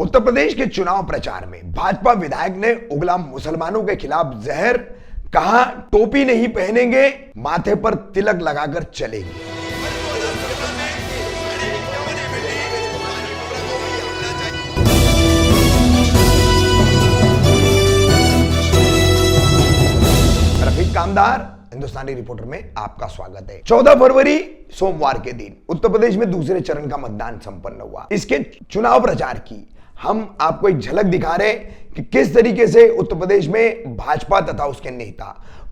उत्तर प्रदेश के चुनाव प्रचार में भाजपा विधायक ने उगला मुसलमानों के खिलाफ जहर, कहा टोपी नहीं पहनेंगे, माथे पर तिलक लगाकर चलेंगे। रफीक कामदार हिंदुस्तानी रिपोर्टर में आपका स्वागत है। 14 फरवरी सोमवार के दिन उत्तर प्रदेश में दूसरे चरण का मतदान संपन्न हुआ। इसके चुनाव प्रचार की हम आपको एक झलक दिखा रहे हैं कि किस तरीके से उत्तर प्रदेश में भाजपा तथा उसके नेता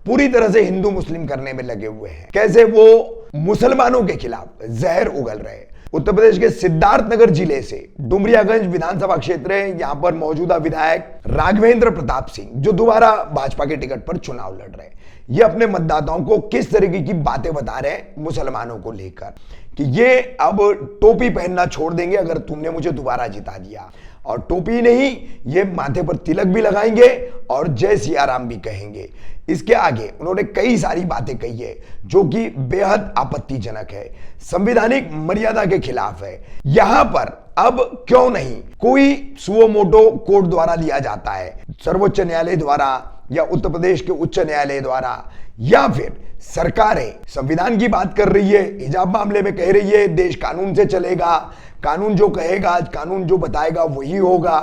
पूरी तरह से हिंदू मुस्लिम करने में लगे हुए हैं, कैसे वो मुसलमानों के खिलाफ जहर उगल रहे हैं। उत्तर प्रदेश के सिद्धार्थनगर जिले से डुमरियागंज विधानसभा क्षेत्र है। यहां पर मौजूदा विधायक राघवेंद्र प्रताप सिंह, जो दोबारा भाजपा के टिकट पर चुनाव लड़ रहे हैं, ये अपने मतदाताओं को किस तरीके की बातें बता रहे हैं मुसलमानों को लेकर कि ये अब टोपी पहनना छोड़ देंगे अगर तुमने मुझे दोबारा जिता दिया, और टोपी नहीं, ये माथे पर तिलक भी लगाएंगे और जय सिया राम भी कहेंगे। इसके आगे उन्होंने कई सारी बातें कही है जो कि बेहद आपत्तिजनक है, संवैधानिक मर्यादा के खिलाफ है। यहां पर अब क्यों नहीं कोई सुओ मोटो कोर्ट द्वारा लिया जाता है, सर्वोच्च न्यायालय द्वारा या उत्तर प्रदेश के उच्च न्यायालय द्वारा, या फिर सरकारें संविधान की बात कर रही है, हिजाब मामले में कह रही है देश कानून से चलेगा, कानून जो कहेगा, कानून जो बताएगा वही होगा।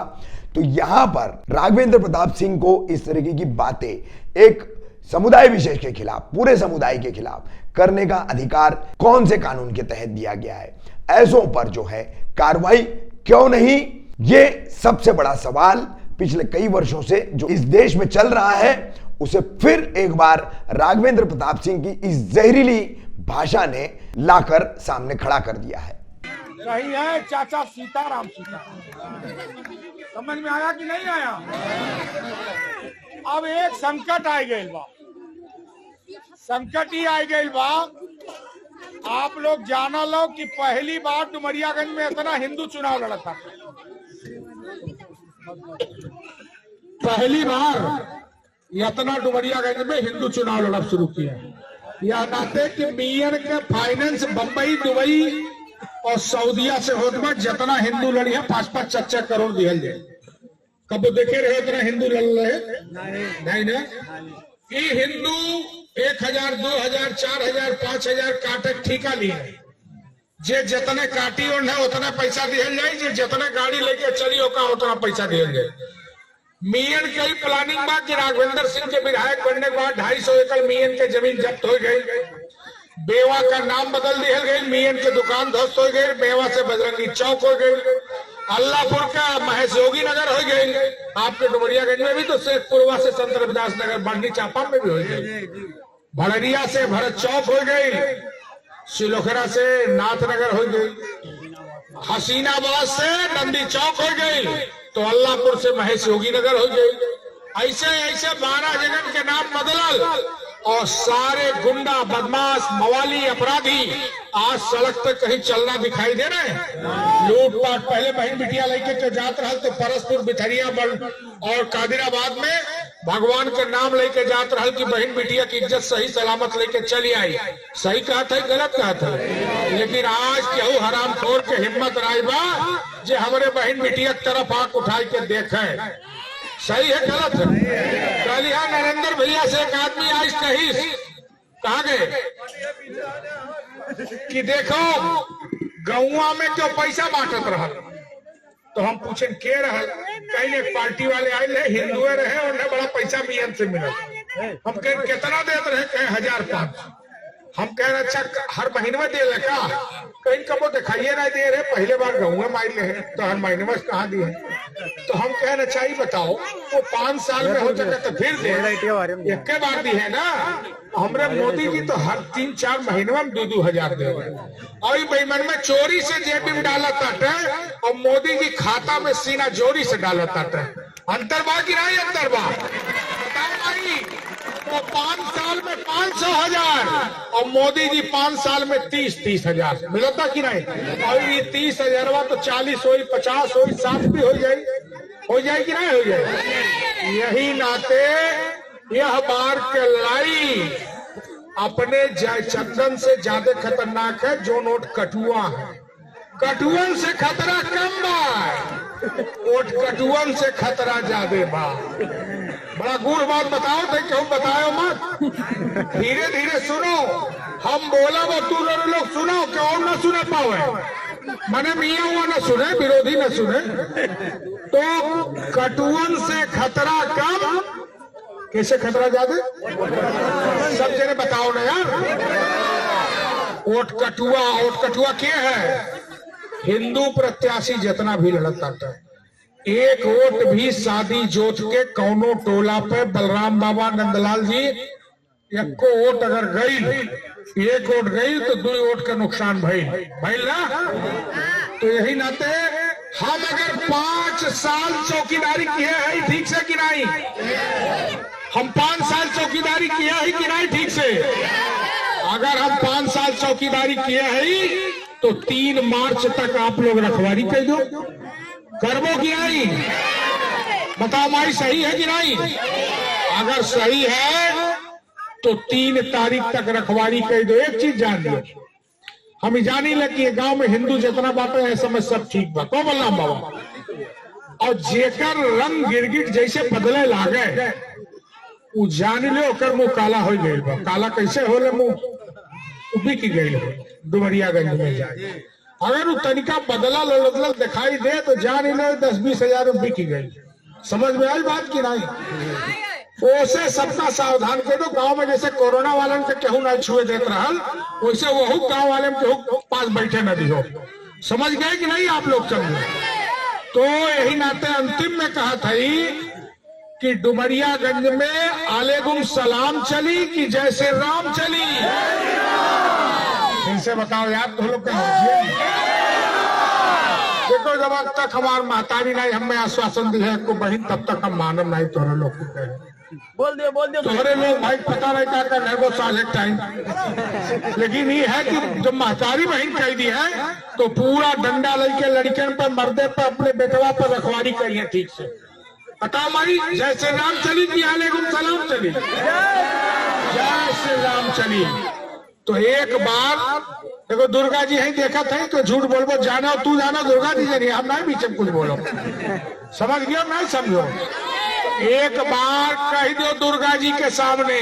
तो यहां पर राघवेंद्र प्रताप सिंह को इस तरीके की बातें एक समुदाय विशेष के खिलाफ, पूरे समुदाय के खिलाफ करने का अधिकार कौन से कानून के तहत दिया गया है? ऐसों पर जो है कार्रवाई क्यों नहीं, ये सबसे बड़ा सवाल पिछले कई वर्षों से जो इस देश में चल रहा है, उसे फिर एक बार राघवेंद्र प्रताप सिंह की इस जहरीली भाषा ने लाकर सामने खड़ा कर दिया है। सही है चाचा, सीताराम समझ में आया कि नहीं आया? अब एक संकट आ गई बा, संकट ही आ गई बा। आप लोग जाना लो कि पहली बार डुमरियागंज में इतना हिंदू चुनाव लड़ा था, पहली बार इतना डुमरियागंज में हिंदू चुनाव लड़ा शुरू किया। यह नाते कि मियन के फाइनेंस बंबई, दुबई और सऊदिया से होते में जितना हिंदू लड़ी है 5-5, 6-6 करोड़ दिया जाए। कब देखे रहे उतना हिंदू लड़ रहे? नहीं ना। ये हिंदू 1000, 2000, 4000, 5000 काटे ठीका लिया, जे जितने काटी और उतना पैसा दिया जाए, जे जितने गाड़ी लेके चली उतना पैसा दिया जाए। मियन के प्लानिंग बात राघवेंद्र सिंह के विधायक बनने के बाद 250 एकड़ मियन के जमीन जब्त हो गई, बेवा का नाम बदल दिया गई, मियन की दुकान ध्वस्त हो गई, बेवा से बजरंगी चौक हो गई, अल्लाहपुर का महेश योगी नगर हो गई, आपके डुमरियागंज में भी तो शेखपुरवा से संत रविदास नगर, बांडी चांपा में भी हो गई, भड़रिया से भरत चौक हो गई, सिलोखरा से नाथनगर हो गई, हसीनाबाद से नंदी चौक हो गई, तो अल्लाहपुर से महेश योगी नगर हो गई। ऐसे ऐसे 12 जगह के नाम बदलल और सारे गुंडा, बदमाश, मवाली, अपराधी आज सड़क पे कहीं चलना दिखाई दे रहे हैं। लूटपाट पहले बहन बिटिया लेके के जात रहा तो परसपुर, बिथरिया और कादिराबाद में भगवान के नाम लेके जात रहा कि बहन बिटिया की इज्जत सही सलामत लेके चली आई। सही कहा था, गलत कहा था? लेकिन आज केहू हरामखोर के हिम्मत राय बा जे हमारे बहन बिटिया की तरफ आंख उठाई के देखे। सही है गलत है? कल यहाँ नरेंद्र भैया से एक आदमी आज कहा गए कि देखो गौवा में क्यों पैसा बांटत रहा, तो हम पूछे के रहा, कहीं एक पार्टी वाले आए रहे, हिंदुए रहे और उन्हें बड़ा पैसा मियन से मिला। हम कहें कितना देते रहे, कहें 1500। हम कह रहे अच्छा हर महीने में दे लगा, कहीं कबो दिखाइए नहीं दे रहे, पहले बार गहुए मार ले तो हर महीने में कहाँ दिए? तो हम कह रहे अच्छा ही बताओ, वो 5 साल में हो सके तो फिर दे, एक बार दी है ना। हमरे मोदी जी तो हर 3-4 महीने में 2-2 हजार दे रहे, और बेईमान में चोरी से जेब में डाला ताटे और मोदी जी खाता में सीना जोरी से डाला ताटे। अंतरबा की नहीं अंतरबा बताओ भाई, तो 5 साल में 500 हजार और मोदी जी 5 साल में 30 हजार मिलता कि नहीं? और ये 30 हजार तो 40 हो, 50 हो, 60 भी हो जाए कि नहीं हो जाए? यही नाते यह बार के लड़ाई अपने जयचंदन से ज्यादा खतरनाक है जो नोट कटुआ है। कटुअन से खतरा कम है। वोट कटुअन से खतरा ज्यादा बा। बड़ा गुड़ बात बताओ थे, क्यों बताओ मत, धीरे धीरे सुनो। हम बोला वो तू लोग सुनो, क्यों ना सुने पावे, मने मियाँ हुआ न सुने, विरोधी न सुने। तो कटुअन से खतरा कम, कैसे खतरा ज्यादा, सब जने बताओ ना यार। वोट कटुआ क्या है? हिंदू प्रत्याशी जितना भी लड़ता था, एक वोट भी शादी जोत के कौनो टोला पे बलराम बाबा नंदलाल जी एको वोट अगर गई, एक वोट गई तो 2 वोट का नुकसान भइल ना। तो यही नाते हम अगर 5 साल चौकीदारी किए है ठीक से कि नहीं, हम 5 साल चौकीदारी किए है कि नहीं ठीक से, अगर हम 5 साल चौकीदारी किए हैं तो 3 मार्च तक आप लोग रखवारी कर दो, करबो कि नहीं, बताओ माई सही है कि नहीं। अगर सही है तो 3 तारीख तक रखवारी कर दो। एक चीज जान लो, हम जानी ले कि गांव में हिंदू जितना बातें है समझ सब ठीक बा, तो बलराम बाबा, और जेकर रंग गिरगिट जैसे बदले लागे उ जान लो ओकर मुंह काला हो गई बा। काला कैसे होले मुंह, बिक गई हो डुमरियागंज में जाए, अगर वो तनिका बदला लदल दिखाई दे तो जान लो 10-20 हजार बिक गई। समझ में आई बात की नहीं। ओसे सबका सावधान कर दो। गांव में जैसे कोरोना वालन के केहू ना छुए देते रहल, वैसे वही गांव वाले में केहू पास बैठे न दिहो। समझ गए कि नहीं आप लोग समझे। तो यही नाते अंतिम में कहा था कि डुमरियागंज में आलेकुम सलाम चली कि जय श्री राम चली, इनसे बताओ यार तुम लोग देखो। जब तक हमार महतारी नहीं हमें आश्वासन दी है को बहन, तब तक हम मानव नहीं तोहरे लोग को कहे। बोल दियो तोहरे लोग भाई पता नहीं क्या कर रहे साल एक टाइम, लेकिन ये है कि जब महतारी बहन कह दी है तो पूरा डंडा लेके लड़कियन पर मर्दे पर अपने बेटवा पर रखवारी करिए ठीक से। बताओ माई जय श्री राम चली कि वालेकुम सलाम चली, जय श्री राम चली। तो एक बार देखो दुर्गा जी है देखा था तो झूठ बोलबो, जानो तू जानो दुर्गा जी जानी, हम नहीं बीच में कुछ बोलो, समझ गयो नहीं समझो। एक बार कह दो दुर्गा जी के सामने,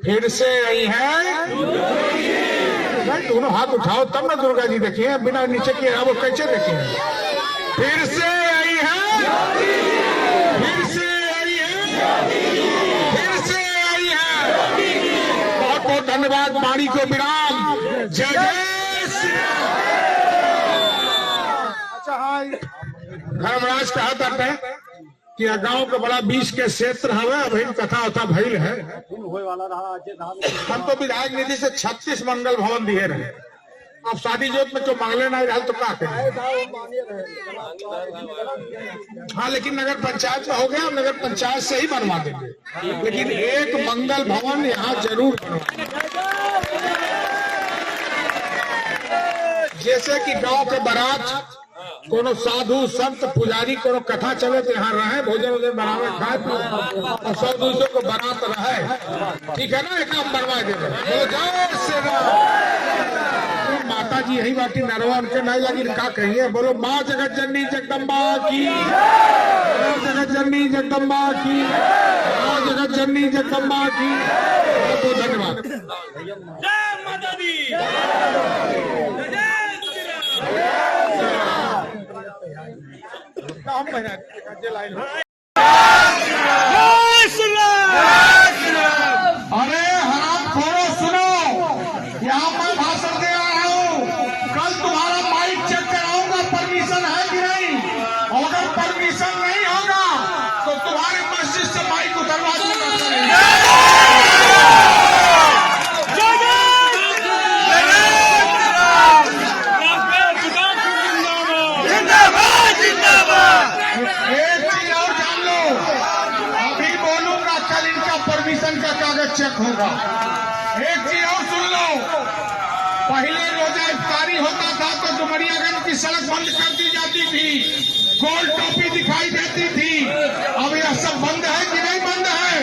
फिर से आई है भाई, दोनों हाथ उठाओ तब ना दुर्गा जी देखिए, बिना नीचे किए वो कैसे देखिए। फिर से आई है, फिर से आई है, फिर से आई है। बहुत बहुत धन्यवाद वाणी को विराम। जय जय श्री राम। अच्छा हाँ, धर्मराज कहा करते हैं कि गांव का बड़ा 20 के क्षेत्र है, अभी कथा उथा भइल है। हम तो विधायक निधि से 36 मंगल भवन दिए रहे, अब शादी जोत में जो मांगले नहीं रहा तो क्या करें। हाँ लेकिन नगर पंचायत में हो गया, नगर पंचायत से ही बनवा देंगे, लेकिन एक मंगल भवन यहाँ जरूर बनवा। जैसे कि गांव के बारात कोनो साधु संत पुजारी कोनो कथा चले तो यहाँ रहे, भोजन वोजन बनावे खाए और 100-200 को बारात रहे, ठीक है ना। एक काम बनवा देंगे, बोलो जय श्री राम। माता जी यही बाटी नरवा उनके नहीं लगी, क्या कहिए, बोलो माँ जगत जननी जगदम्बा की, जगत जननी जगदम्बा की, माँ जगत जननी जगदम्बा की। बहुत धन्यवाद। जय माता दी। अरे हराम खोरो सुनो, यहाँ मैं भाषण दे रहा हूँ, कल तुम्हारा माइक चेक कराऊंगा परमिशन है कि नहीं, और अगर परमिशन नहीं होगा तो तुम्हारे मस्जिद से माइक उतरवा दूंगा। परमिशन का कागज चेक होगा। एक चीज और सुन लो, पहले रोजा इफ्तारी होता था तो डुमरियागंज की सड़क बंद कर दी जाती थी, गोल टोपी दिखाई देती थी, अब यह सब बंद है कि नहीं बंद है?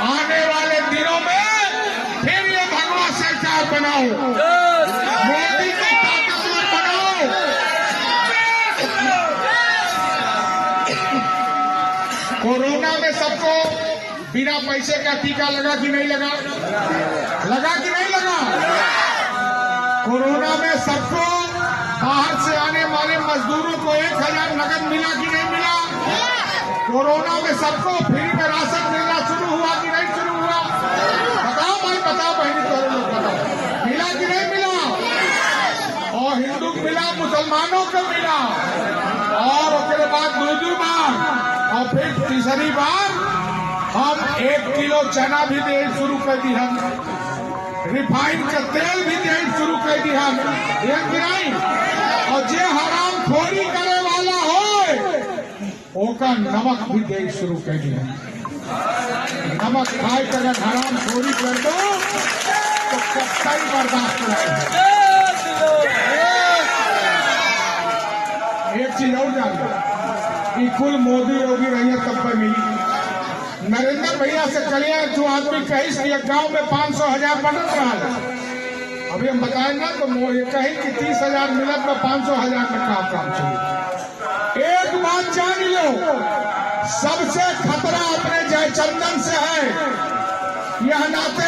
आने वाले दिनों में फिर ये भगवा सरकार बनाओ, मोदी को ताकतवर बनाओ, कोरोना में सबको बिना पैसे का टीका लगा कि नहीं लगा? लगा कि नहीं लगा? कोरोना में सबको बाहर से आने वाले मजदूरों को 1000 नगद मिला कि नहीं मिला? कोरोना में सबको फ्री में राशन मिलना शुरू हुआ कि नहीं शुरू हुआ? बताओ भाई, बताओ बहनी, तो लोग बताओ, मिला कि नहीं मिला? और हिंदू को मिला, मुसलमानों को मिला, और उसके बाद दूसरी बार और फिर तीसरी बार हम 1 किलो चना भी दे शुरू कर दी, हम रिफाइंड का तेल भी दे शुरू कर दी, हम नहीं। और जे हराम खोरी करे वाला हो ओका नमक भी दे शुरू कर दिया। नमक खाए कर अगर हराम खोरी कर दो तो कतई बर्दाश्त नहीं। एक चीज और जान लो, कुल मोदी योगी रही है तब पर मिली। नरेंद्र भैया से कलिया जो आदमी कही कि गांव में 500,000 बनत रहा, अभी हम बताए ना तो कहीं कि 30,000 मिलत में 500,000 में काम चलिए। एक बात जान लो, सबसे खतरा अपने जयचंदन से है। यह नाते